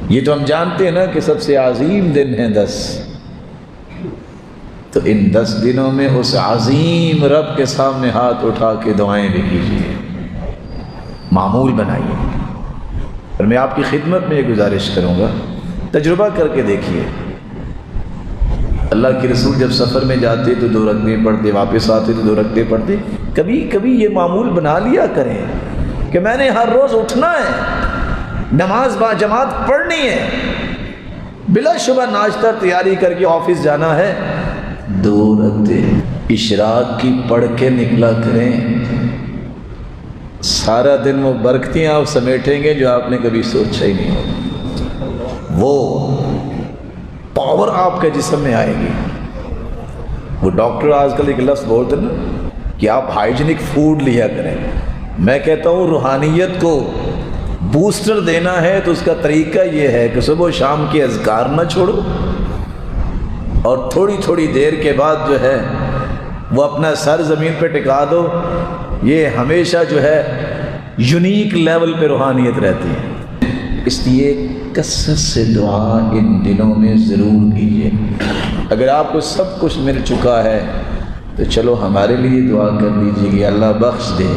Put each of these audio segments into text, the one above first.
یہ تو ہم جانتے ہیں نا کہ سب سے عظیم دن ہیں 10، تو ان 10 دنوں میں اس عظیم رب کے سامنے ہاتھ اٹھا کے دعائیں بھی کیجیے، معمول بنائیے۔ اور میں آپ کی خدمت میں یہ گزارش کروں گا، تجربہ کر کے دیکھیے، اللہ کے رسول جب سفر میں جاتے تو 2 رکعتیں پڑھتے، واپس آتے تو 2 رکعتیں پڑھتے۔ کبھی کبھی یہ معمول بنا لیا کریں کہ میں نے ہر روز اٹھنا ہے، نماز با جماعت پڑھنی ہے، بلا شبہ ناشتہ تیاری کر کے آفس جانا ہے، 2 رکعتیں اشراق کی پڑھ کے نکلا کریں۔ سارا دن وہ برکتیں آپ سمیٹیں گے جو آپ نے کبھی سوچا ہی نہیں ہوگا، وہ پاور آپ کے جسم میں آئے گی۔ وہ ڈاکٹر آج کل ایک لفظ بولتے ہیں نا کہ آپ ہائیجینک فوڈ لیا کریں، میں کہتا ہوں روحانیت کو بوسٹر دینا ہے تو اس کا طریقہ یہ ہے کہ صبح و شام کے اذکار نہ چھوڑو، اور تھوڑی تھوڑی دیر کے بعد جو ہے وہ اپنا سر زمین پہ ٹکا دو۔ یہ ہمیشہ جو ہے یونیک لیول پہ روحانیت رہتی ہے۔ اس لیے کثرت سے دعا ان دنوں میں ضرور کیجیے۔ اگر آپ کو سب کچھ مل چکا ہے تو چلو ہمارے لیے دعا کر دیجیے کہ اللہ بخش دے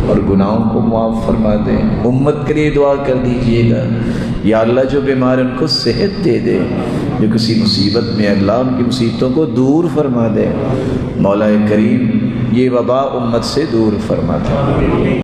اور گناہوں کو معاف فرما دے۔ امت کے لیے دعا کر دیجیے گا، یا اللہ جو بیمار ان کو صحت دے دے، جو کسی مصیبت میں اللہ ان کی مصیبتوں کو دور فرما دے۔ مولا کریم یہ وبا امت سے دور فرما دے۔